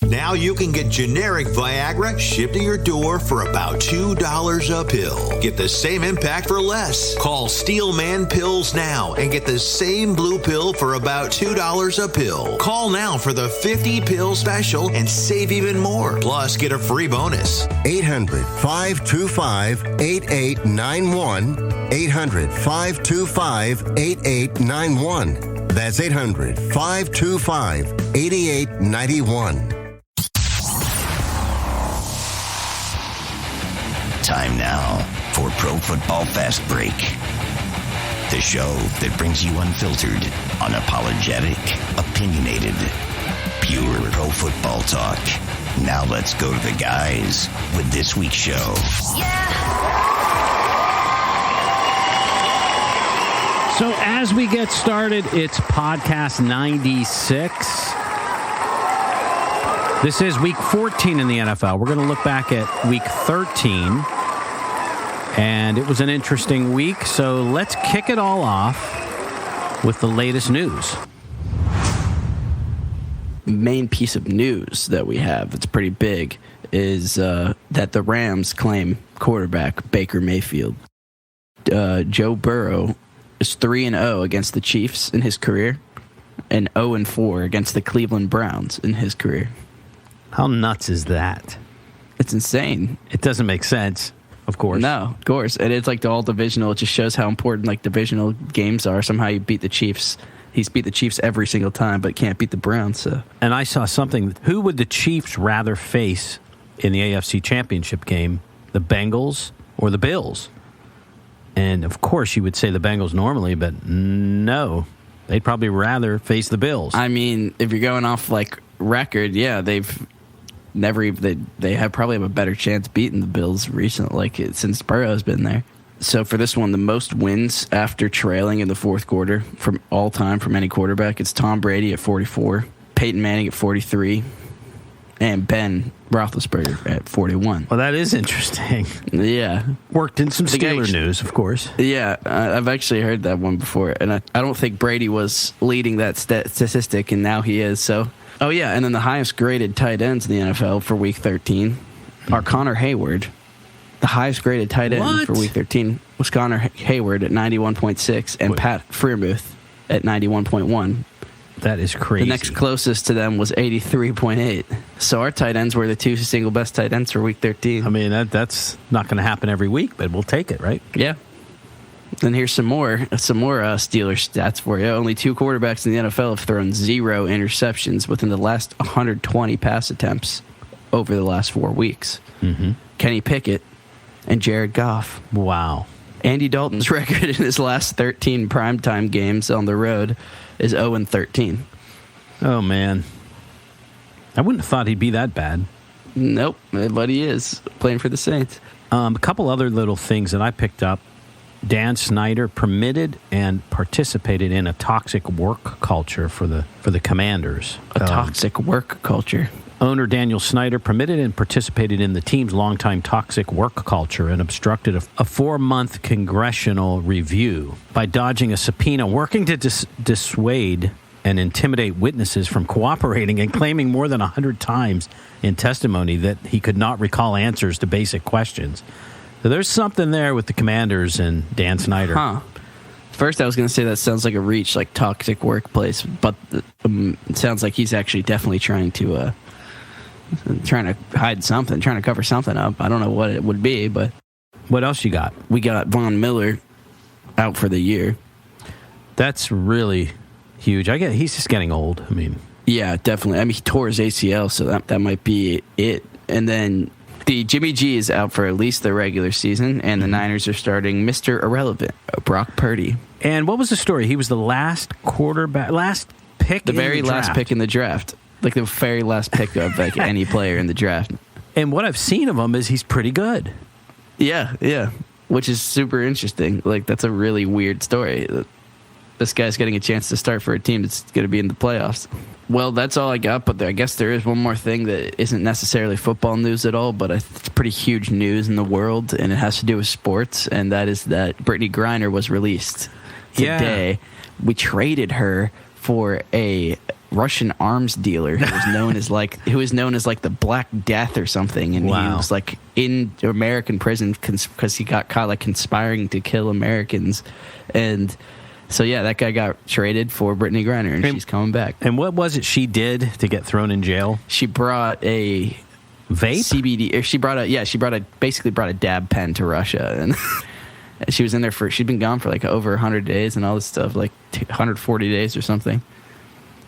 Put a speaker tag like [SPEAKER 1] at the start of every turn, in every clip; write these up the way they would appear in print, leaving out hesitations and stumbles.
[SPEAKER 1] Now you can get generic Viagra shipped to your door for about $2 a pill. Get the same impact for less. Call Steelman Pills now and get the same blue pill for about $2 a pill. Call now for the 50-pill special and save even more. Plus, get a free bonus.
[SPEAKER 2] 800-525-8891. 800-525-8891. That's 800-525-8891.
[SPEAKER 3] Time now for Pro Football Fast Break, the show that brings you unfiltered, unapologetic, opinionated, pure pro football talk. Now let's go to the guys with this week's show.
[SPEAKER 4] Yeah.
[SPEAKER 5] So as we get started, it's podcast 96. This is week 14 in the NFL. We're going to look back at week 13. And it was an interesting week, so let's kick it all off with the latest news.
[SPEAKER 6] Main piece of news that we have that's pretty big is that the Rams claim quarterback Baker Mayfield. Joe Burrow is 3-0 against the Chiefs in his career and 0-4 against the Cleveland Browns in his career.
[SPEAKER 5] How nuts is that?
[SPEAKER 6] It's insane.
[SPEAKER 5] It doesn't make sense. Of course.
[SPEAKER 6] No, of course. And it's like all divisional. It just shows how important like divisional games are. Somehow you beat the Chiefs. He's beat the Chiefs every single time, but can't beat the Browns. So.
[SPEAKER 5] And I saw something. Who would the Chiefs rather face in the AFC Championship game? The Bengals or the Bills? And, of course, you would say the Bengals normally, but no. They'd probably rather face the Bills.
[SPEAKER 6] I mean, if you're going off like record, yeah, they've never even they have probably have a better chance beating the Bills recently, since Burrow's been there. So for this one, the most wins after trailing in the fourth quarter from all time from any quarterback, it's Tom Brady at 44, Peyton Manning at 43, and Ben Roethlisberger at 41.
[SPEAKER 5] Well, that is interesting.
[SPEAKER 6] Yeah.
[SPEAKER 5] Worked in some Steeler news, of course.
[SPEAKER 6] Yeah, I've actually heard that one before, and I don't think Brady was leading that statistic, and now he is, so... Oh, yeah, and then the highest-graded tight ends in the NFL for Week 13 are Connor Hayward. The highest-graded tight end for Week 13 was Connor Hayward at 91.6 and Pat Freiermuth at 91.1.
[SPEAKER 5] That is crazy.
[SPEAKER 6] The next closest to them was 83.8. So our tight ends were the two single best tight ends for Week 13.
[SPEAKER 5] I mean, that's not going to happen every week, but we'll take it, right?
[SPEAKER 6] Yeah. Then here's some more Steelers stats for you. Only two quarterbacks in the NFL have thrown 0 interceptions within the last 120 pass attempts over the last 4 weeks.
[SPEAKER 5] Mm-hmm.
[SPEAKER 6] Kenny Pickett and Jared Goff.
[SPEAKER 5] Wow.
[SPEAKER 6] Andy Dalton's record in his last 13 primetime games on the road is 0-13.
[SPEAKER 5] Oh, man. I wouldn't have thought he'd be that bad.
[SPEAKER 6] Nope, but he is playing for the Saints.
[SPEAKER 5] A couple other little things that I picked up. Dan Snyder permitted and participated in a toxic work culture for the Commanders.
[SPEAKER 6] A toxic work culture.
[SPEAKER 5] Owner Daniel Snyder permitted and participated in the team's longtime toxic work culture and obstructed a 4-month congressional review by dodging a subpoena, working to dissuade and intimidate witnesses from cooperating, and claiming more than 100 times in testimony that he could not recall answers to basic questions. So there's something there with the Commanders and Dan Snyder.
[SPEAKER 6] Huh. First, I was going to say that sounds like a reach, like toxic workplace, but it sounds like he's actually definitely trying to hide something, trying to cover something up. I don't know what it would be, but...
[SPEAKER 5] What else you got?
[SPEAKER 6] We got Von Miller out for the year.
[SPEAKER 5] That's really huge. He's just getting old. I mean...
[SPEAKER 6] Yeah, definitely. I mean, he tore his ACL, so that might be it. And then... The Jimmy G is out for at least the regular season, and the Niners are starting Mr. Irrelevant, Brock Purdy.
[SPEAKER 5] And what was the story? He was the last pick
[SPEAKER 6] the very last pick in the draft. Like the very last pick of like any player in the draft.
[SPEAKER 5] And what I've seen of him is he's pretty good.
[SPEAKER 6] Yeah. Which is super interesting. Like, that's a really weird story. This guy's getting a chance to start for a team that's going to be in the playoffs. Well, that's all I got, but I guess there is one more thing that isn't necessarily football news at all, but it's pretty huge news in the world, and it has to do with sports, and that is that Brittany Griner was released today. Yeah. We traded her for a Russian arms dealer who was known as like the Black Death or something, and he was like in American prison because he got caught like conspiring to kill Americans, and so yeah, that guy got traded for Brittany Griner, and she's coming back.
[SPEAKER 5] And what was it she did to get thrown in jail?
[SPEAKER 6] She brought a
[SPEAKER 5] vape
[SPEAKER 6] CBD. Or she basically brought a dab pen to Russia, and she was in there she'd been gone for like over 100 days and all this stuff, like 140 days or something.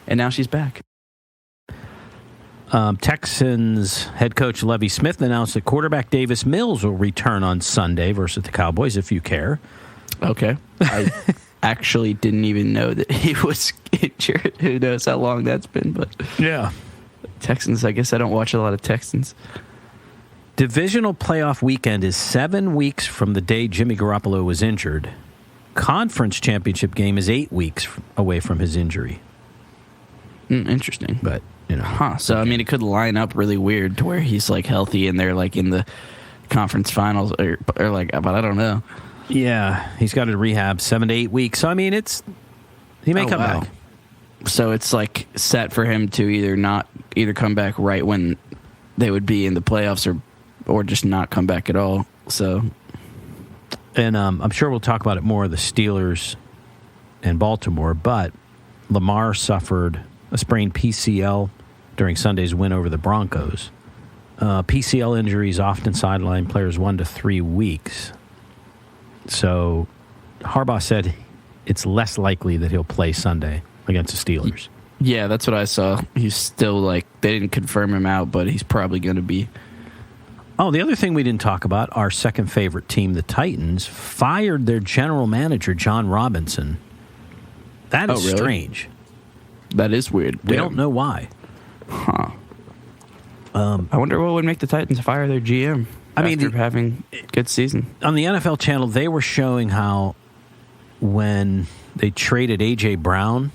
[SPEAKER 6] And now she's back.
[SPEAKER 5] Texans head coach Lovie Smith announced that quarterback Davis Mills will return on Sunday versus the Cowboys, if you care.
[SPEAKER 6] Okay. I actually didn't even know that he was injured. Who knows how long that's been, but
[SPEAKER 5] yeah.
[SPEAKER 6] Texans, I guess I don't watch a lot of Texans.
[SPEAKER 5] Divisional playoff weekend is 7 weeks from the day Jimmy Garoppolo was injured. Conference championship game is 8 weeks away from his injury.
[SPEAKER 6] Interesting.
[SPEAKER 5] But, you know.
[SPEAKER 6] So, I mean, it could line up really weird to where he's, like, healthy and they're, like, in the conference finals or like, but I don't know.
[SPEAKER 5] Yeah, he's got to rehab 7 to 8 weeks. So, I mean, he may come back.
[SPEAKER 6] So it's, like, set for him to either come back right when they would be in the playoffs or just not come back at all. So,
[SPEAKER 5] and I'm sure we'll talk about it more, the Steelers and Baltimore, but Lamar suffered a sprained PCL during Sunday's win over the Broncos. PCL injuries often sideline players 1 to 3 weeks. So Harbaugh said it's less likely that he'll play Sunday against the Steelers.
[SPEAKER 6] Yeah, that's what I saw. He's still like, they didn't confirm him out, but he's probably going to be.
[SPEAKER 5] Oh, the other thing we didn't talk about, our second favorite team, the Titans, fired their general manager, John Robinson. That is
[SPEAKER 6] really
[SPEAKER 5] strange.
[SPEAKER 6] That is weird.
[SPEAKER 5] We don't know why.
[SPEAKER 6] Huh. I wonder what would make the Titans fire their GM after having a good season.
[SPEAKER 5] On the NFL channel, they were showing how when they traded A.J. Brown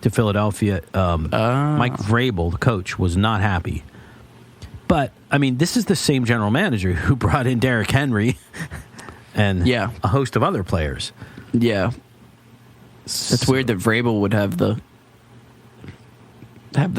[SPEAKER 5] to Philadelphia, Mike Vrabel, the coach, was not happy. But, I mean, this is the same general manager who brought in Derrick Henry and a host of other players.
[SPEAKER 6] Yeah. It's weird that Vrabel would have the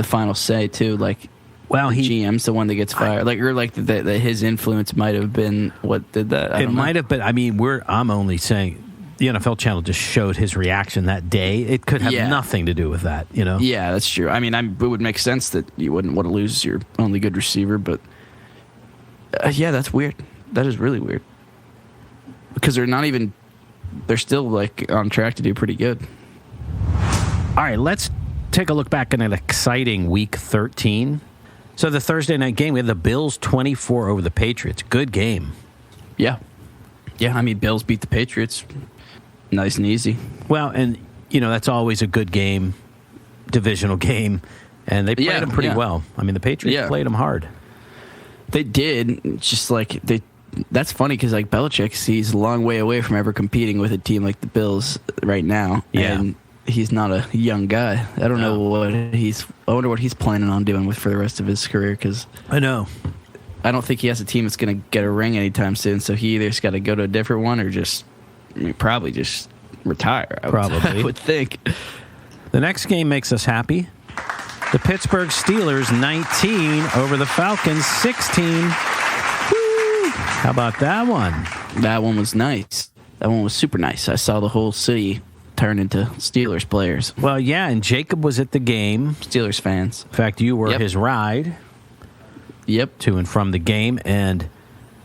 [SPEAKER 6] final say too. Like,
[SPEAKER 5] well,
[SPEAKER 6] GM's the one that gets fired. That his influence might have been what did that.
[SPEAKER 5] It might have been. I mean, I'm only saying the NFL channel just showed his reaction that day. It could have nothing to do with that, you know.
[SPEAKER 6] Yeah, that's true. I mean, it would make sense that you wouldn't want to lose your only good receiver, but yeah, that's weird. That is really weird because they're still like on track to do pretty good.
[SPEAKER 5] All right, let's take a look back at an exciting Week 13. So the Thursday night game, we had the Bills 24 over the Patriots. Good game.
[SPEAKER 6] Yeah. Yeah, I mean, Bills beat the Patriots. Nice and easy.
[SPEAKER 5] Well, and, you know, that's always a good game, divisional game, and they played them pretty well. I mean, the Patriots played them hard.
[SPEAKER 6] They did. It's just like, that's funny because, like, Belichick, he's a long way away from ever competing with a team like the Bills right now.
[SPEAKER 5] Yeah.
[SPEAKER 6] And he's not a young guy. I don't know I wonder what he's planning on doing for the rest of his career because
[SPEAKER 5] I know.
[SPEAKER 6] I don't think he has a team that's going to get a ring anytime soon. So he either's got to go to a different one or probably just retire. I would think.
[SPEAKER 5] The next game makes us happy. The Pittsburgh Steelers 19 over the Falcons 16. Woo! How about that one?
[SPEAKER 6] That one was nice. That one was super nice. I saw the whole city turn into Steelers players.
[SPEAKER 5] Well, yeah, and Jacob was at the game.
[SPEAKER 6] Steelers fans.
[SPEAKER 5] In fact, you were his ride.
[SPEAKER 6] Yep.
[SPEAKER 5] To and from the game, and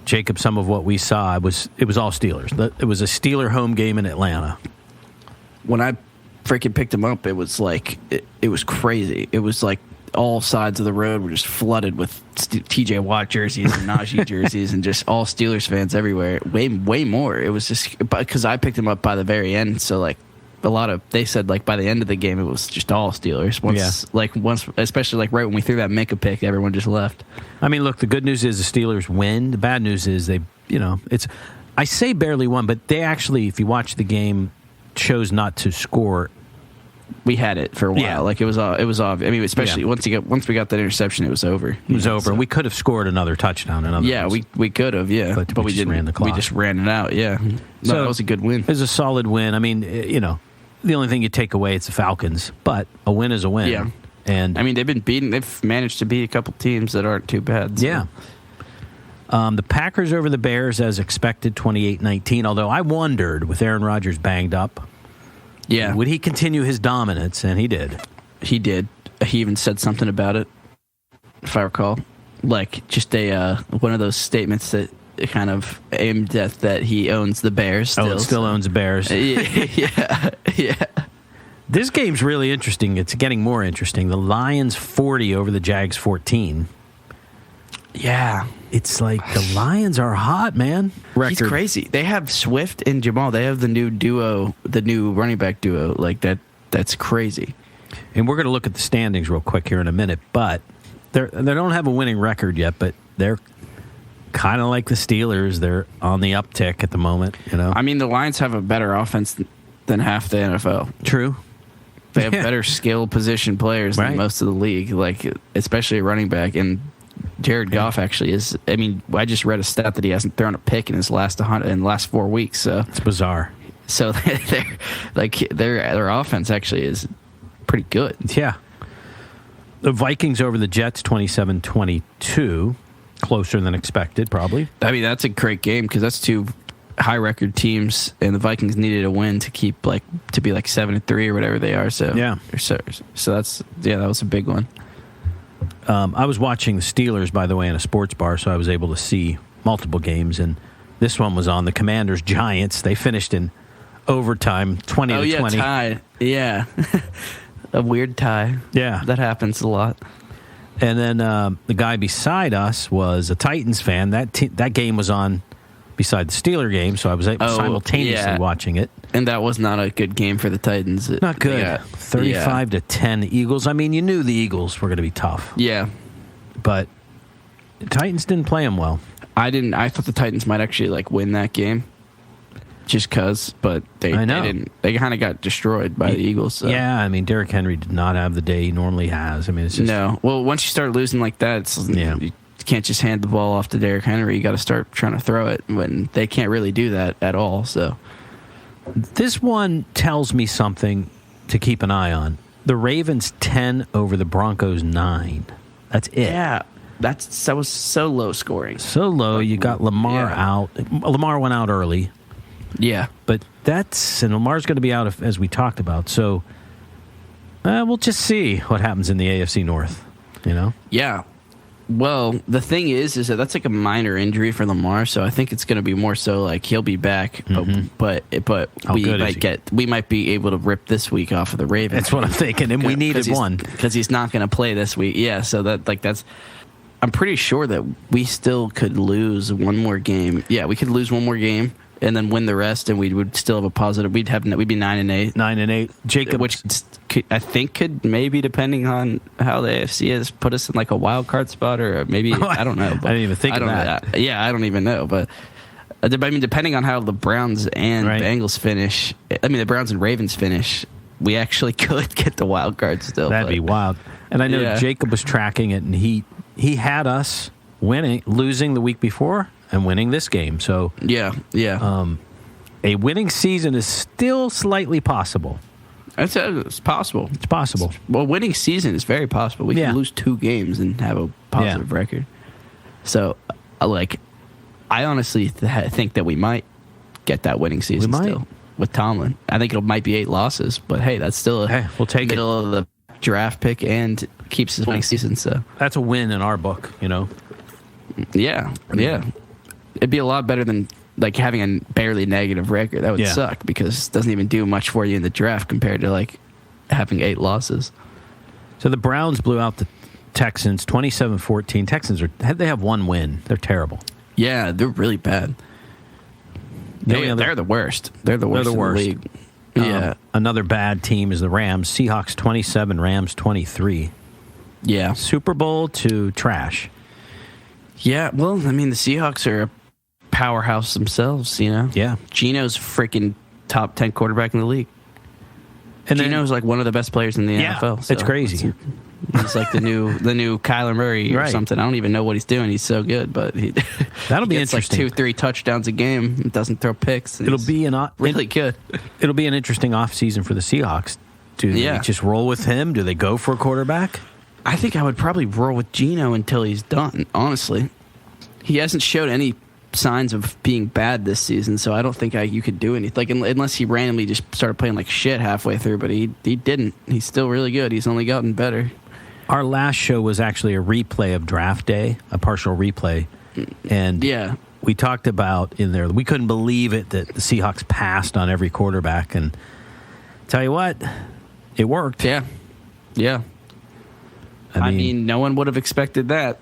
[SPEAKER 5] Jacob, some of what we saw, it was all Steelers. It was a Steeler home game in Atlanta.
[SPEAKER 6] When I freaking picked him up, it was like it was crazy. It was like all sides of the road were just flooded with TJ Watt jerseys and Najee jerseys and just all Steelers fans everywhere. Way more. It was just because I picked him up by the very end, so like they said like by the end of the game it was just all Steelers. Once especially like right when we threw that Minka pick, everyone just left.
[SPEAKER 5] I mean, look, the good news is the Steelers win. The bad news is I say barely won, but they actually, if you watch the game, chose not to score.
[SPEAKER 6] We had it for a while.
[SPEAKER 5] Yeah.
[SPEAKER 6] Like it was obvious. I mean, especially once we got that interception, it was over.
[SPEAKER 5] It was over. So. We could have scored another touchdown.
[SPEAKER 6] We could have. Yeah,
[SPEAKER 5] but we didn't. Ran the clock.
[SPEAKER 6] We just ran it out. Yeah, so that was a good win.
[SPEAKER 5] It was a solid win. I mean, the only thing you take away is the Falcons, but a win is a win.
[SPEAKER 6] Yeah.
[SPEAKER 5] And
[SPEAKER 6] I mean, they've managed to beat a couple teams that aren't too bad. So.
[SPEAKER 5] Yeah. The Packers over the Bears as expected, 28-19, although I wondered, with Aaron Rodgers banged up, would he continue his dominance? And he did.
[SPEAKER 6] He did. He even said something about it, if I recall. Like, just one of those statements that kind of aimed at that he owns the Bears still.
[SPEAKER 5] Still owns the Bears.
[SPEAKER 6] Yeah.
[SPEAKER 5] This game's really interesting. It's getting more interesting. The Lions 40 over the Jags 14.
[SPEAKER 6] Yeah.
[SPEAKER 5] It's like the Lions are hot, man.
[SPEAKER 6] He's crazy. They have Swift and Jamal. They have the new duo, the new running back duo. Like that. That's crazy.
[SPEAKER 5] And we're going to look at the standings real quick here in a minute. But they don't have a winning record yet, but they're kind of like the Steelers. They're on the uptick at the moment, you know.
[SPEAKER 6] I mean, the Lions have a better offense than half the NFL.
[SPEAKER 5] True.
[SPEAKER 6] They have better skill position players than most of the league, like especially a running back. And Jared Goff actually is. I mean, I just read a stat that he hasn't thrown a pick in his last 4 weeks. So
[SPEAKER 5] it's bizarre.
[SPEAKER 6] So their offense actually is pretty good.
[SPEAKER 5] Yeah. The Vikings over the Jets 27-22, closer than expected, probably.
[SPEAKER 6] I mean, that's a great game because that's two high record teams, and the Vikings needed a win to keep to be 7-3 or whatever they are. So
[SPEAKER 5] yeah.
[SPEAKER 6] So that was a big one.
[SPEAKER 5] I was watching the Steelers, by the way, in a sports bar, so I was able to see multiple games, and this one was on the Commanders Giants. They finished in overtime, 20-20.
[SPEAKER 6] Oh, tie. Yeah. A weird tie.
[SPEAKER 5] Yeah.
[SPEAKER 6] That happens a lot.
[SPEAKER 5] And then the guy beside us was a Titans fan. That game was on beside the Steeler game, so I was simultaneously watching it.
[SPEAKER 6] And that was not a good game for the Titans.
[SPEAKER 5] Not good. 35-10 Eagles. I mean, you knew the Eagles were going to be tough.
[SPEAKER 6] Yeah.
[SPEAKER 5] But the Titans didn't play them well.
[SPEAKER 6] I didn't. I thought the Titans might actually win that game. Just because, but they didn't. They kind of got destroyed by the Eagles. So.
[SPEAKER 5] Yeah, I mean, Derrick Henry did not have the day he normally has. I mean, it's just...
[SPEAKER 6] No. Well, once you start losing like that, you can't just hand the ball off to Derrick Henry. You got to start trying to throw it when they can't really do that at all. So
[SPEAKER 5] this one tells me something to keep an eye on. The Ravens 10 over the Broncos 9. That's it.
[SPEAKER 6] Yeah. That was so low scoring.
[SPEAKER 5] So low. You got Lamar out. Lamar went out early.
[SPEAKER 6] Yeah.
[SPEAKER 5] But and Lamar's going to be out as we talked about. So we'll just see what happens in the AFC North, you know?
[SPEAKER 6] Yeah. Well, the thing is that that's a minor injury for Lamar, so I think it's going to be more so he'll be back, but we might be able to rip this week off of the Ravens.
[SPEAKER 5] That's what I'm thinking, and we needed one
[SPEAKER 6] because he's not going to play this week. Yeah, so that's. I'm pretty sure that we still could lose one more game. Yeah, we could lose one more game and then win the rest, and we would still have a positive. We'd be 9-8.
[SPEAKER 5] 9-8. Jacob,
[SPEAKER 6] which I think could maybe, depending on how the AFC is, put us in a wild card spot, or maybe I don't know. But
[SPEAKER 5] I didn't even think of that.
[SPEAKER 6] Yeah, I don't even know. But I mean, depending on how the Browns and Bengals finish, I mean the Browns and Ravens finish, we actually could get the wild card still.
[SPEAKER 5] That'd be wild. And I know Jacob was tracking it, and he had us losing the week before and winning this game. So
[SPEAKER 6] yeah.
[SPEAKER 5] A winning season is still slightly possible.
[SPEAKER 6] It's possible.
[SPEAKER 5] It's possible.
[SPEAKER 6] Well, winning season is very possible. We can lose 2 games and have a positive record. So, I honestly think that we might get that winning season still with Tomlin. I think it might be 8 losses, but hey, that's still
[SPEAKER 5] we'll take
[SPEAKER 6] middle of the draft pick and keeps his winning season. So
[SPEAKER 5] that's a win in our book, you know.
[SPEAKER 6] Yeah. It'd be a lot better than having a barely negative record. That would suck because it doesn't even do much for you in the draft compared to having 8 losses.
[SPEAKER 5] So the Browns blew out the Texans 27-14. Texans they have 1 win. They're terrible.
[SPEAKER 6] Yeah, they're really bad. They're the worst. They're the worst in the league. Yeah.
[SPEAKER 5] Another bad team is the Rams. Seahawks 27, Rams 23.
[SPEAKER 6] Yeah.
[SPEAKER 5] Super Bowl to trash.
[SPEAKER 6] Yeah, well, I mean, the Seahawks are a powerhouse themselves, you know?
[SPEAKER 5] Yeah.
[SPEAKER 6] Gino's freaking top 10 quarterback in the league. And Gino's one of the best players in the NFL. So
[SPEAKER 5] it's crazy.
[SPEAKER 6] He's the new Kyler Murray or something. I don't even know what he's doing. He's so good, but
[SPEAKER 5] that'll be interesting.
[SPEAKER 6] 2-3 touchdowns a game. Doesn't throw picks.
[SPEAKER 5] It'll be
[SPEAKER 6] really good.
[SPEAKER 5] It'll be an interesting offseason for the Seahawks. Do they just roll with him? Do they go for a quarterback?
[SPEAKER 6] I think I would probably roll with Geno until he's done, honestly. He hasn't showed any signs of being bad this season, so I don't think you could do anything. Like, unless he randomly just started playing like shit halfway through, but he didn't. He's still really good. He's only gotten better.
[SPEAKER 5] Our last show was actually a replay of draft day, a partial replay. And we talked about in there, we couldn't believe it that the Seahawks passed on every quarterback. And tell you what, it worked.
[SPEAKER 6] Yeah. I mean, no one would have expected that.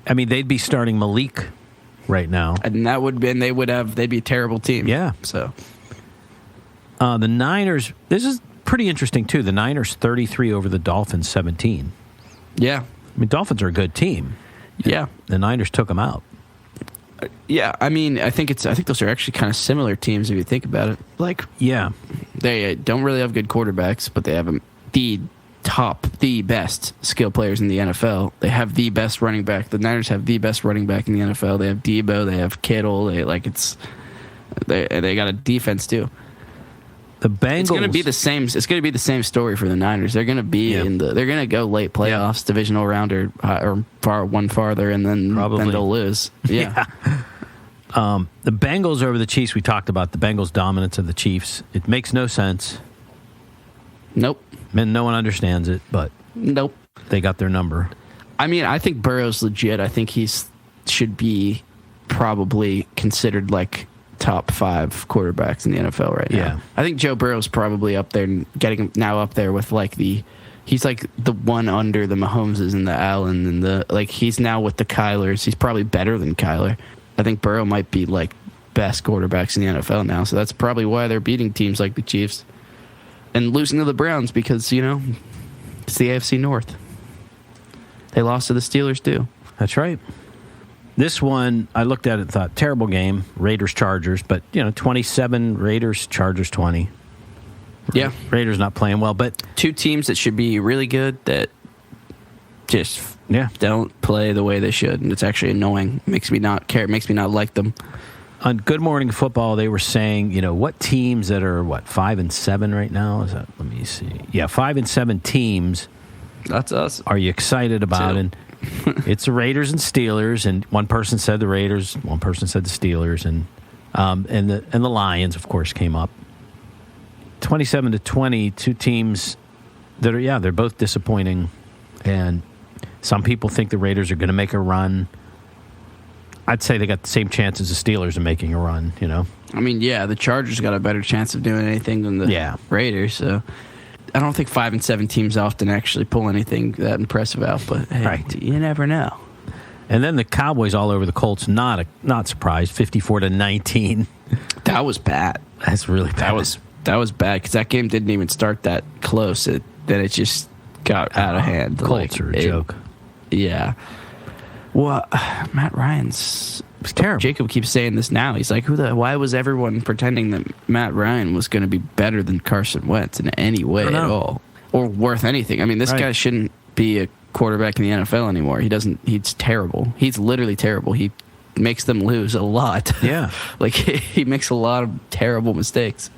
[SPEAKER 5] I mean, they'd be starting Malik right now.
[SPEAKER 6] And they'd be a terrible team.
[SPEAKER 5] Yeah.
[SPEAKER 6] So
[SPEAKER 5] the Niners, this is pretty interesting too. The Niners 33 over the Dolphins 17.
[SPEAKER 6] Yeah.
[SPEAKER 5] I mean, Dolphins are a good team.
[SPEAKER 6] Yeah.
[SPEAKER 5] The Niners took them out.
[SPEAKER 6] Yeah, I mean, I think those are actually kind of similar teams if you think about it. Like,
[SPEAKER 5] yeah,
[SPEAKER 6] they don't really have good quarterbacks, but they have the best skill players in the NFL. They have the best running back. The Niners have the best running back in the NFL. They have Debo. They have Kittle. They got a defense too.
[SPEAKER 5] The Bengals.
[SPEAKER 6] It's going to be the same. It's going to be the same story for the Niners. They're going to be they're going to go late playoffs, divisional round, or one farther, and then they'll lose. Yeah.
[SPEAKER 5] The Bengals over the Chiefs. We talked about the Bengals' dominance of the Chiefs. It makes no sense.
[SPEAKER 6] Nope.
[SPEAKER 5] And no one understands it, but
[SPEAKER 6] nope.
[SPEAKER 5] They got their number.
[SPEAKER 6] I mean, I think Burrow's legit. I think should be probably considered like top 5 quarterbacks in the NFL right now.
[SPEAKER 5] Yeah.
[SPEAKER 6] I think Joe Burrow's probably up there, getting now up there with like he's like the one under the Mahomeses and the Allen and he's now with the Kylers. He's probably better than Kyler. I think Burrow might be like best quarterbacks in the NFL now. So that's probably why they're beating teams like the Chiefs and losing to the Browns because, it's the AFC North. They lost to the Steelers too.
[SPEAKER 5] That's right. This one, I looked at it and thought, terrible game, Raiders-Chargers, but, 27, Raiders-Chargers 20.
[SPEAKER 6] Yeah.
[SPEAKER 5] Raiders not playing well, but...
[SPEAKER 6] Two teams that should be really good that just don't play the way they should, and it's actually annoying. Makes me not care. It makes me not like them.
[SPEAKER 5] On Good Morning Football, they were saying, what teams that are, 5-7 right now? Is that, let me see. Yeah, 5-7 teams.
[SPEAKER 6] That's us.
[SPEAKER 5] Are you excited about it? It's the Raiders and Steelers, and one person said the Raiders, one person said the Steelers, and the Lions, of course, came up. 27-20, two teams that are they're both disappointing, and some people think the Raiders are going to make a run. I'd say they got the same chance as the Steelers of making a run.
[SPEAKER 6] I mean, the Chargers got a better chance of doing anything than the Raiders, so. I don't think 5-7 teams often actually pull anything that impressive out, but hey, you never know.
[SPEAKER 5] And then the Cowboys all over the Colts, not surprised, 54-19.
[SPEAKER 6] That was bad.
[SPEAKER 5] That's really bad.
[SPEAKER 6] That was bad because that game didn't even start that close. Then it just got out of hand.
[SPEAKER 5] Colts are a joke.
[SPEAKER 6] Yeah. Well, Matt Ryan's.
[SPEAKER 5] It's terrible.
[SPEAKER 6] Jacob keeps saying this now. He's like, why was everyone pretending that Matt Ryan was going to be better than Carson Wentz in any way at all? Or worth anything? I mean, this guy shouldn't be a quarterback in the NFL anymore. He's terrible. He's literally terrible. He makes them lose a lot.
[SPEAKER 5] Yeah.
[SPEAKER 6] He makes a lot of terrible mistakes.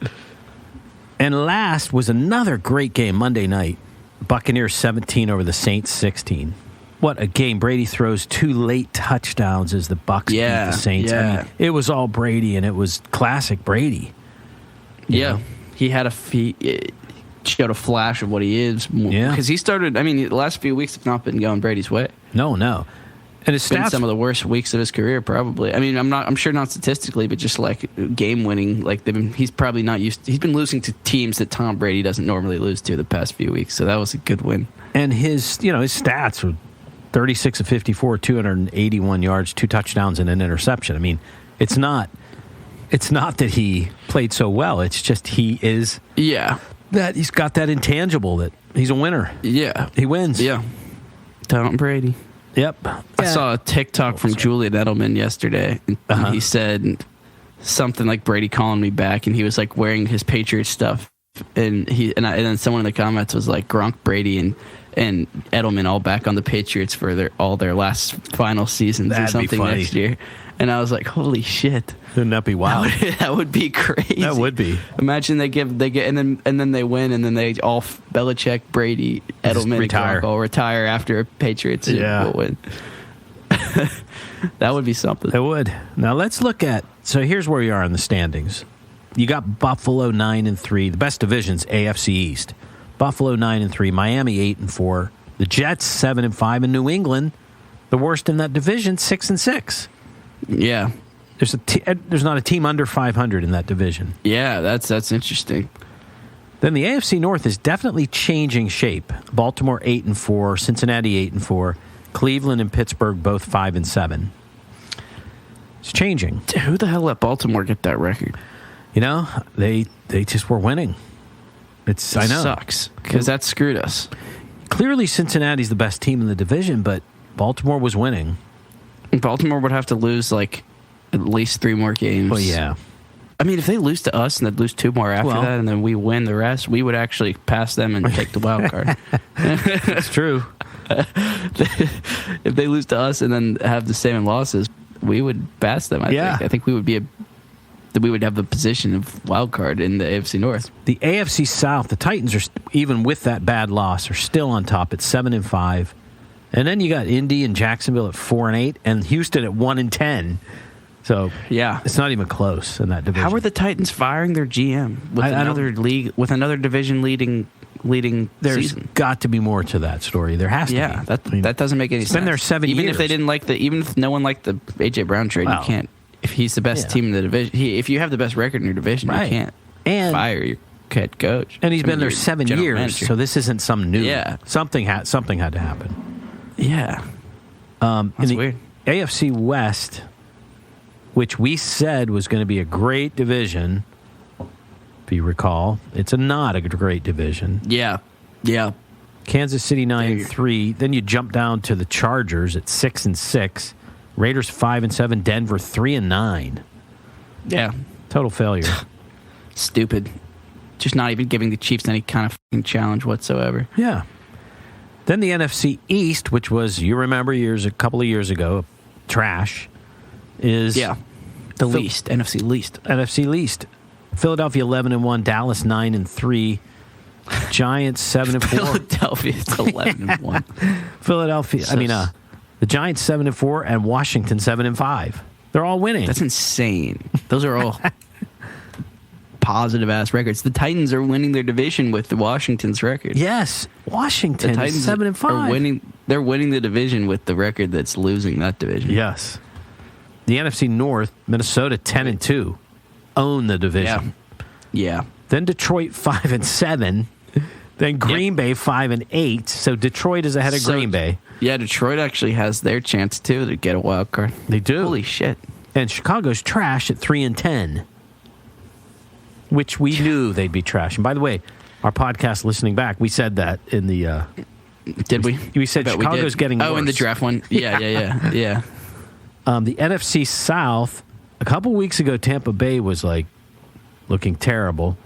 [SPEAKER 5] And last was another great game Monday night. Buccaneers 17 over the Saints 16. What a game. Brady throws 2 late touchdowns as the Bucs beat the Saints.
[SPEAKER 6] Yeah.
[SPEAKER 5] I mean, it was all Brady, and it was classic Brady.
[SPEAKER 6] Yeah. He showed a flash of what he is.
[SPEAKER 5] Yeah.
[SPEAKER 6] Because he started, the last few weeks have not been going Brady's way.
[SPEAKER 5] No. And his
[SPEAKER 6] been
[SPEAKER 5] stats,
[SPEAKER 6] some of the worst weeks of his career, probably. I'm sure not statistically, but just game winning. He's probably not used. He's been losing to teams that Tom Brady doesn't normally lose to the past few weeks. So that was a good win.
[SPEAKER 5] And his stats were 36 of 54, 281 yards, 2 touchdowns, and an interception. I mean, it's not that he played so well. It's just he is.
[SPEAKER 6] Yeah.
[SPEAKER 5] That he's got that intangible that he's a winner.
[SPEAKER 6] Yeah.
[SPEAKER 5] He wins.
[SPEAKER 6] Yeah. Tom Brady.
[SPEAKER 5] Yep.
[SPEAKER 6] I saw a TikTok from Julian Edelman yesterday. And he said something like Brady calling me back, and he was wearing his Patriots stuff. And then someone in the comments was like, Gronk Brady, and and Edelman all back on the Patriots for all their last final seasons
[SPEAKER 5] That'd
[SPEAKER 6] or something
[SPEAKER 5] be funny.
[SPEAKER 6] next year. And I was like, holy shit.
[SPEAKER 5] Wouldn't that be wild?
[SPEAKER 6] That would be crazy.
[SPEAKER 5] That would be.
[SPEAKER 6] Imagine they get and then they win, and then they all Belichick, Brady, Edelman,
[SPEAKER 5] retire.
[SPEAKER 6] Gronk all retire after a Patriots will win. That would be something.
[SPEAKER 5] It would. Now let's look at. So here's where we are in the standings. You got Buffalo 9-3. The best division's AFC East. Buffalo 9-3. Miami 8-4. The Jets 7-5, and New England, the worst in that division, 6-6.
[SPEAKER 6] Yeah.
[SPEAKER 5] There's not a team under 500 in that division.
[SPEAKER 6] Yeah, that's interesting.
[SPEAKER 5] Then the AFC North is definitely changing shape. Baltimore 8-4, Cincinnati 8-4, Cleveland and Pittsburgh both 5-7. It's changing.
[SPEAKER 6] Who the hell let Baltimore get that record?
[SPEAKER 5] You know, they just were winning. I know.
[SPEAKER 6] Sucks because that screwed us.
[SPEAKER 5] Clearly, Cincinnati's the best team in the division, but Baltimore was winning.
[SPEAKER 6] Baltimore would have to lose like at least 3 more games.
[SPEAKER 5] Well, yeah.
[SPEAKER 6] I mean, if they lose to us and they'd lose 2 more after that, and then we win the rest, we would actually pass them and take the wild card.
[SPEAKER 5] That's true.
[SPEAKER 6] If they lose to us and then have the same losses, we would pass them. I think we would have the position of wild card in the AFC North.
[SPEAKER 5] The AFC South, the Titans are even with that bad loss are still on top at 7-5, and then you got Indy and Jacksonville at 4-8, and Houston at 1-10. So
[SPEAKER 6] yeah,
[SPEAKER 5] it's not even close in that division.
[SPEAKER 6] How are the Titans firing their GM with another division leading
[SPEAKER 5] There's
[SPEAKER 6] season?
[SPEAKER 5] got to be more to that story. There has to be.
[SPEAKER 6] Yeah, that doesn't make any sense.
[SPEAKER 5] It's been there 7 years.
[SPEAKER 6] Even if they didn't like even if no one liked the AJ Brown trade, you can't. If he's the best team in the division, if you have the best record in your division, you can't fire your head coach.
[SPEAKER 5] And he's been there 7 years,
[SPEAKER 6] manager.
[SPEAKER 5] so this isn't some new.
[SPEAKER 6] Yeah,
[SPEAKER 5] something had to happen.
[SPEAKER 6] Yeah,
[SPEAKER 5] that's
[SPEAKER 6] in the weird.
[SPEAKER 5] AFC West, which we said was going to be a great division. If you recall, it's not a great division.
[SPEAKER 6] Yeah.
[SPEAKER 5] Kansas City 9-3. Then you jump down to the Chargers at 6-6. Raiders 5-7. Denver 3-9.
[SPEAKER 6] Yeah.
[SPEAKER 5] Total failure.
[SPEAKER 6] Stupid. Just not even giving the Chiefs any kind of fucking challenge whatsoever.
[SPEAKER 5] Yeah. Then the NFC East, which was, you remember, a couple of years ago, trash, is
[SPEAKER 6] the least. NFC least.
[SPEAKER 5] NFC least. Philadelphia 11-1. Dallas 9-3. Giants 7-4.
[SPEAKER 6] Philadelphia 11-1.
[SPEAKER 5] Philadelphia. The Giants 7-4 and Washington 7-5. They're all winning.
[SPEAKER 6] That's insane. Those are all positive ass records. The Titans are winning their division with the Washington's record.
[SPEAKER 5] Yes, Washington
[SPEAKER 6] the Titans
[SPEAKER 5] 7-5.
[SPEAKER 6] Are winning. They're winning the division with the record that's losing that division.
[SPEAKER 5] Yes. The NFC North, Minnesota 10-2, own the division.
[SPEAKER 6] Yeah.
[SPEAKER 5] Then Detroit 5-7. Then Green Bay 5-8. So Detroit is ahead of Green Bay.
[SPEAKER 6] Yeah, Detroit actually has their chance too to get a wild card.
[SPEAKER 5] They do.
[SPEAKER 6] Holy shit!
[SPEAKER 5] And Chicago's trash at 3-10, which we knew they'd be trash. And by the way, our podcast listening back, we said that in the.
[SPEAKER 6] Did we?
[SPEAKER 5] We said Chicago's getting worse.
[SPEAKER 6] Oh, in the draft one. Yeah.
[SPEAKER 5] The NFC South, a couple weeks ago, Tampa Bay was like looking terrible.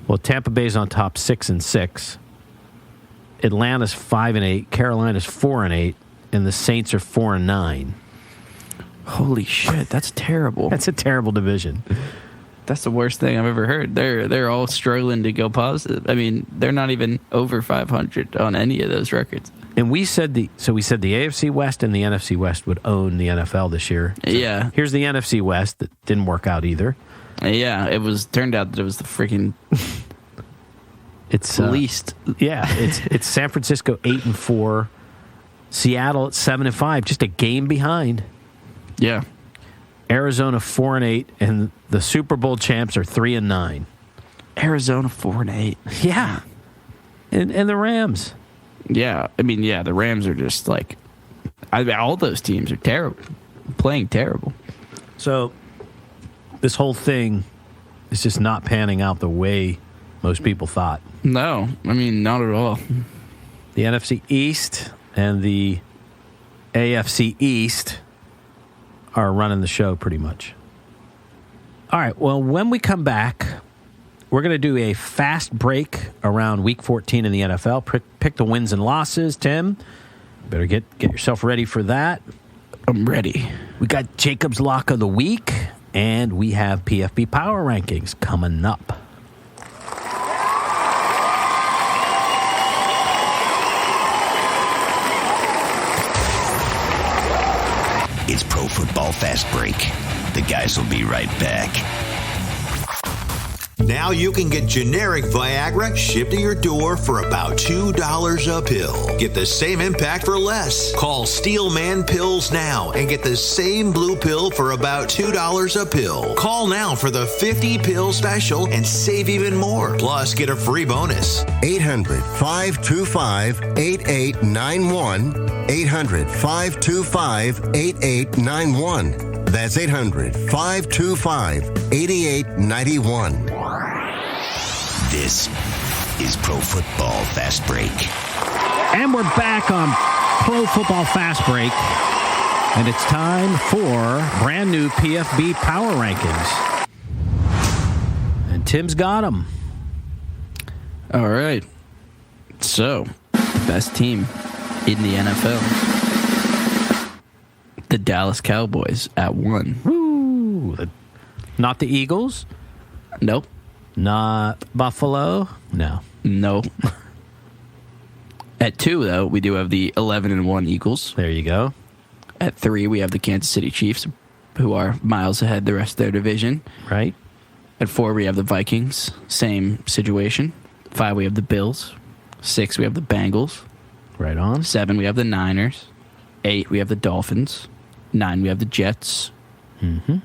[SPEAKER 5] Well, Tampa Bay's on top 6-6. Atlanta's 5-8. Carolina's 4-8. And the Saints are 4-9.
[SPEAKER 6] Holy shit, that's terrible.
[SPEAKER 5] That's a terrible division.
[SPEAKER 6] That's the worst thing I've ever heard. They're all struggling to go positive. I mean, they're not even over 500 on any of those records.
[SPEAKER 5] And we said the AFC West and the NFC West would own the NFL this year. So
[SPEAKER 6] yeah.
[SPEAKER 5] Here's the NFC West that didn't work out either.
[SPEAKER 6] Yeah, turned out that it was the freaking
[SPEAKER 5] it's
[SPEAKER 6] least.
[SPEAKER 5] It's San Francisco 8-4, Seattle at 7-5, just a game behind.
[SPEAKER 6] Yeah.
[SPEAKER 5] Arizona 4-8, and the Super Bowl champs are 3-9.
[SPEAKER 6] Arizona 4-8.
[SPEAKER 5] Yeah. And the Rams.
[SPEAKER 6] Yeah, the Rams are just like, all those teams are terrible, playing terrible.
[SPEAKER 5] So this whole thing is just not panning out the way most people thought.
[SPEAKER 6] No, not at all.
[SPEAKER 5] The NFC East and the AFC East are running the show pretty much. All right, well, when we come back, we're going to do a fast break around Week 14 in the NFL. Pick the wins and losses. Tim, better get yourself ready for that.
[SPEAKER 6] I'm ready.
[SPEAKER 5] We got Jacob's Lock of the Week, and we have PFB Power Rankings coming up.
[SPEAKER 3] It's Pro Football Fast Break. The guys will be right back.
[SPEAKER 1] Now you can get generic Viagra shipped to your door for about $2 a pill. Get the same impact for less. Call Steelman Pills now and get the same blue pill for about $2 a pill. Call now for the 50 pill special and save even more. Plus, get a free bonus.
[SPEAKER 2] 800-525-8891. 800-525-8891. That's 800-525-8891.
[SPEAKER 3] This is Pro Football Fast Break.
[SPEAKER 5] And we're back on Pro Football Fast Break. And it's time for brand new PFB Power Rankings. And Tim's got them.
[SPEAKER 6] All right. So, best team in the NFL. The Dallas Cowboys at 1.
[SPEAKER 5] Woo! Not the Eagles?
[SPEAKER 6] Nope.
[SPEAKER 5] Not Buffalo? No.
[SPEAKER 6] No. At 2, though, we do have the 11-1 Eagles.
[SPEAKER 5] There you go.
[SPEAKER 6] At 3, we have the Kansas City Chiefs, who are miles ahead the rest of their division.
[SPEAKER 5] Right.
[SPEAKER 6] At 4, we have the Vikings. Same situation. 5, we have the Bills. 6, we have the Bengals.
[SPEAKER 5] Right on.
[SPEAKER 6] 7, we have the Niners. 8, we have the Dolphins. 9, we have the Jets.
[SPEAKER 5] Mm-hmm.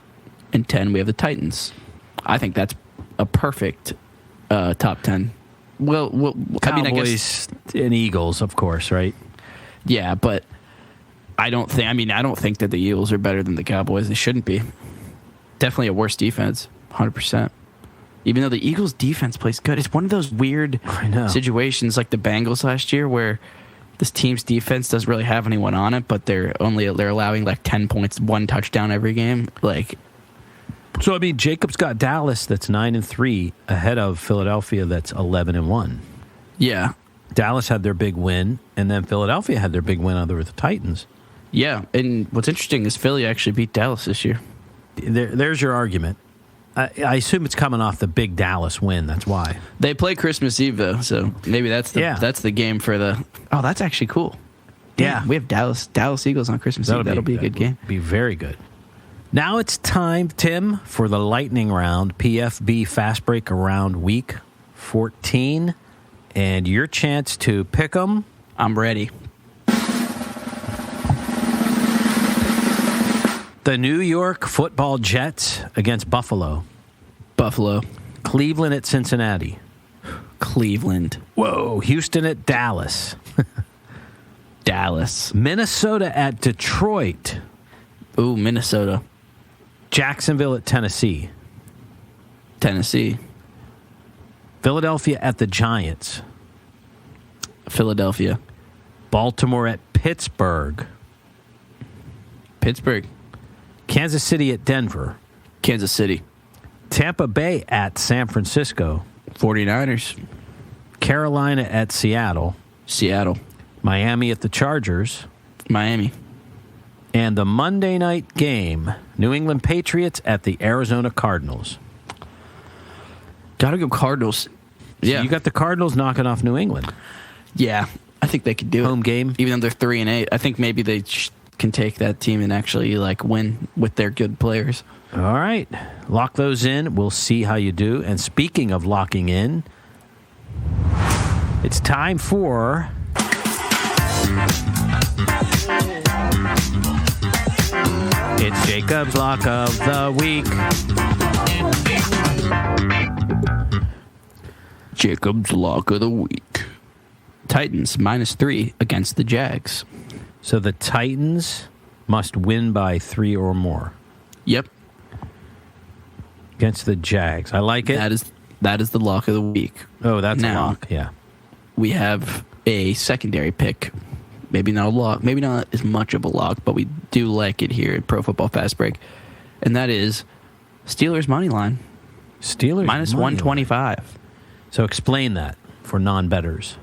[SPEAKER 6] And 10, we have the Titans. I think that's a perfect top 10. Well,
[SPEAKER 5] Cowboys
[SPEAKER 6] I guess,
[SPEAKER 5] and Eagles, of course, right?
[SPEAKER 6] yeah, but I don't think that the Eagles are better than the Cowboys. They shouldn't be. Definitely a worse defense, 100%. Even though the Eagles' defense plays good, it's one of those weird situations like the Bengals last year where this team's defense doesn't really have anyone on it, but they're allowing like 10 points, 1 touchdown every game.
[SPEAKER 5] So, I mean, Jacob's got Dallas that's 9-3 ahead of Philadelphia that's 11-1.
[SPEAKER 6] Yeah.
[SPEAKER 5] Dallas had their big win, and then Philadelphia had their big win over the Titans.
[SPEAKER 6] Yeah, and what's interesting is Philly actually beat Dallas this year.
[SPEAKER 5] There's your argument. I assume it's coming off the big Dallas win. That's why.
[SPEAKER 6] They play Christmas Eve, though, so maybe that's the game for the... Oh, that's actually cool.
[SPEAKER 5] Yeah.
[SPEAKER 6] We have Dallas Eagles on Christmas Eve. That'll be a good game.
[SPEAKER 5] Be very good. Now it's time, Tim, for the lightning round, PFB Fast Break around Week 14, and your chance to pick them.
[SPEAKER 6] I'm ready.
[SPEAKER 5] The New York Football Jets against Buffalo.
[SPEAKER 6] Buffalo.
[SPEAKER 5] Cleveland at Cincinnati.
[SPEAKER 6] Cleveland.
[SPEAKER 5] Whoa. Houston at Dallas.
[SPEAKER 6] Dallas.
[SPEAKER 5] Minnesota at Detroit.
[SPEAKER 6] Ooh, Minnesota.
[SPEAKER 5] Jacksonville at Tennessee.
[SPEAKER 6] Tennessee.
[SPEAKER 5] Philadelphia at the Giants.
[SPEAKER 6] Philadelphia.
[SPEAKER 5] Baltimore at Pittsburgh.
[SPEAKER 6] Pittsburgh.
[SPEAKER 5] Kansas City at Denver.
[SPEAKER 6] Kansas City.
[SPEAKER 5] Tampa Bay at San Francisco.
[SPEAKER 6] 49ers.
[SPEAKER 5] Carolina at Seattle.
[SPEAKER 6] Seattle.
[SPEAKER 5] Miami at the Chargers.
[SPEAKER 6] Miami.
[SPEAKER 5] And the Monday night game, New England Patriots at the Arizona Cardinals.
[SPEAKER 6] Gotta go Cardinals. Yeah.
[SPEAKER 5] So you got the Cardinals knocking off New England.
[SPEAKER 6] Yeah, I think they could do it.
[SPEAKER 5] Home game.
[SPEAKER 6] Even though they're 3-8, I think maybe they can take that team and actually win with their good players.
[SPEAKER 5] All right. Lock those in. We'll see how you do. And speaking of locking in, it's time for... It's Jacob's Lock of the Week.
[SPEAKER 6] Jacob's Lock of the Week. Titans -3 against the Jags.
[SPEAKER 5] So the Titans must win by 3 or more.
[SPEAKER 6] Yep.
[SPEAKER 5] Against the Jags. I like it.
[SPEAKER 6] That is the lock of the week.
[SPEAKER 5] Oh, that's a
[SPEAKER 6] Now,
[SPEAKER 5] lock. Yeah.
[SPEAKER 6] We have a secondary pick. Maybe not a lock. Maybe not as much of a lock, but we do like it here at Pro Football Fast Break. And that is Steelers money line.
[SPEAKER 5] Steelers
[SPEAKER 6] minus
[SPEAKER 5] money line.
[SPEAKER 6] 125.
[SPEAKER 5] So explain that for non-bettors.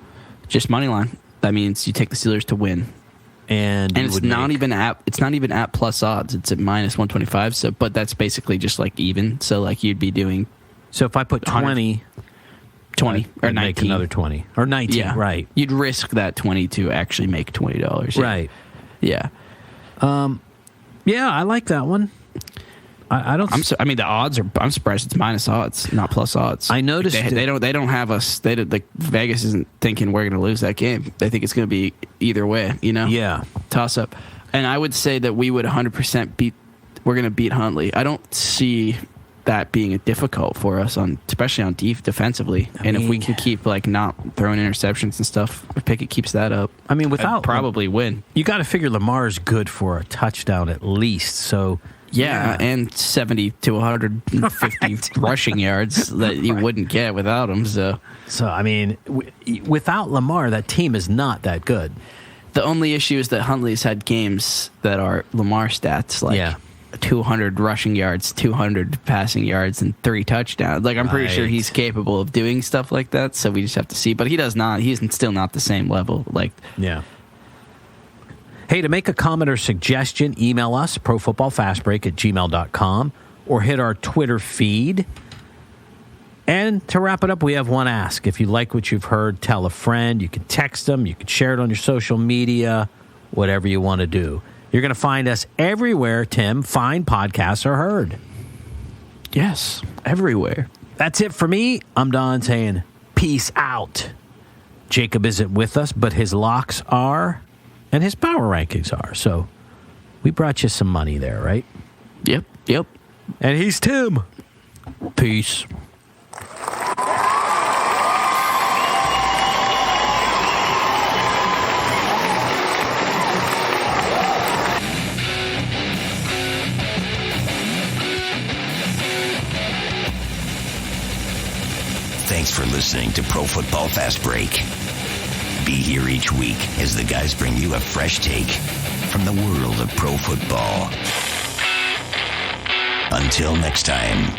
[SPEAKER 6] Just money line. That means you take the Steelers to win.
[SPEAKER 5] And
[SPEAKER 6] it's not even at plus odds. It's at minus 125. So, but that's basically just like even. So like you'd be doing.
[SPEAKER 5] So if I put 20
[SPEAKER 6] or
[SPEAKER 5] I'd
[SPEAKER 6] 19,
[SPEAKER 5] make another 20 or 19.
[SPEAKER 6] Yeah,
[SPEAKER 5] right.
[SPEAKER 6] You'd risk that 20 to actually make $20. Yeah.
[SPEAKER 5] Right.
[SPEAKER 6] Yeah.
[SPEAKER 5] Yeah, I like that one. I don't.
[SPEAKER 6] I mean, the odds are. I'm surprised it's minus odds, not plus odds.
[SPEAKER 5] I noticed
[SPEAKER 6] they don't have us. Like Vegas isn't thinking we're going to lose that game. They think it's going to be either way. You know.
[SPEAKER 5] Yeah.
[SPEAKER 6] Toss up, and I would say that we would 100% beat. We're going to beat Huntley. I don't see that being difficult for us especially on defensively. If we can keep like not throwing interceptions and stuff, if Pickett keeps that up,
[SPEAKER 5] I mean,
[SPEAKER 6] I'd probably win.
[SPEAKER 5] You got to figure Lamar's good for a touchdown at least. So.
[SPEAKER 6] Yeah, and 70 to 150 rushing yards that you wouldn't get without him. So
[SPEAKER 5] I mean, without Lamar, that team is not that good.
[SPEAKER 6] The only issue is that Huntley's had games that are Lamar stats, like 200 rushing yards, 200 passing yards, and 3 touchdowns. Like, I'm pretty sure he's capable of doing stuff like that, so we just have to see. But he does not. He's still not the same level. Like,
[SPEAKER 5] yeah. Hey, to make a comment or suggestion, email us, profootballfastbreak@gmail.com, or hit our Twitter feed. And to wrap it up, we have one ask. If you like what you've heard, tell a friend. You can text them. You can share it on your social media, whatever you want to do. You're going to find us everywhere, Tim, fine podcasts are heard.
[SPEAKER 6] Yes, everywhere.
[SPEAKER 5] That's it for me. I'm Don saying peace out. Jacob isn't with us, but his locks are. And his power rankings are. So we brought you some money there, right?
[SPEAKER 6] Yep.
[SPEAKER 5] And he's Tim. Peace.
[SPEAKER 3] Thanks for listening to Pro Football Fast Break. Be here each week as the guys bring you a fresh take from the world of pro football. Until next time.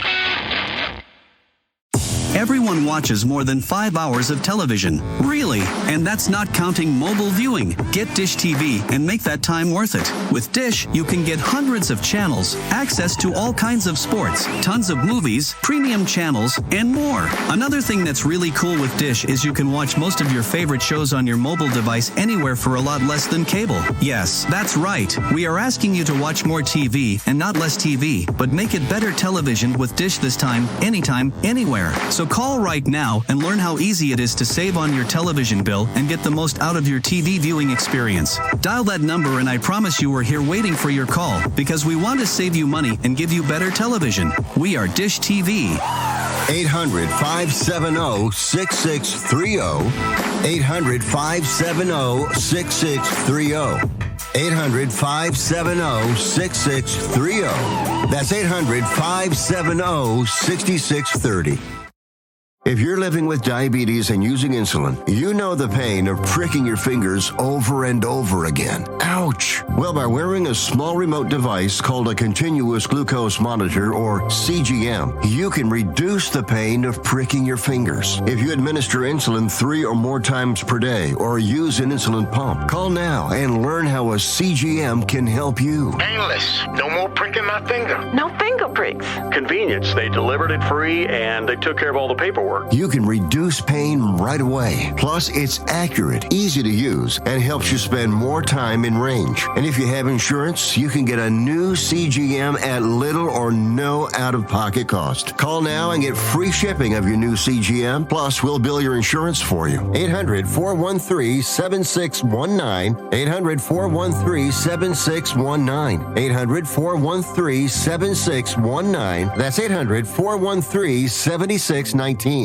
[SPEAKER 4] Everyone watches more than 5 hours of television. Really? And that's not counting mobile viewing. Get Dish TV and make that time worth it. With Dish, you can get hundreds of channels, access to all kinds of sports, tons of movies, premium channels, and more. Another thing that's really cool with Dish is you can watch most of your favorite shows on your mobile device anywhere for a lot less than cable. Yes, that's right. We are asking you to watch more TV and not less TV, but make it better television with Dish this time, anytime, anywhere. So call right now and learn how easy it is to save on your television bill and get the most out of your TV viewing experience. Dial that number and I promise you we're here waiting for your call because we want to save you money and give you better television. We are Dish TV.
[SPEAKER 2] 800-570-6630. 800-570-6630. 800-570-6630. That's 800-570-6630. If you're living with diabetes and using insulin, you know the pain of pricking your fingers over and over again. Ouch! Well, by wearing a small remote device called a continuous glucose monitor, or CGM, you can reduce the pain of pricking your fingers. If you administer insulin 3 or more times per day or use an insulin pump, call now and learn how a CGM can help you.
[SPEAKER 7] Painless. No more pricking my finger.
[SPEAKER 8] No finger pricks.
[SPEAKER 7] Convenience. They delivered it free and they took care of all the paperwork.
[SPEAKER 2] You can reduce pain right away. Plus, it's accurate, easy to use, and helps you spend more time in range. And if you have insurance, you can get a new CGM at little or no out-of-pocket cost. Call now and get free shipping of your new CGM. Plus, we'll bill your insurance for you. 800-413-7619. 800-413-7619. 800-413-7619. That's 800-413-7619.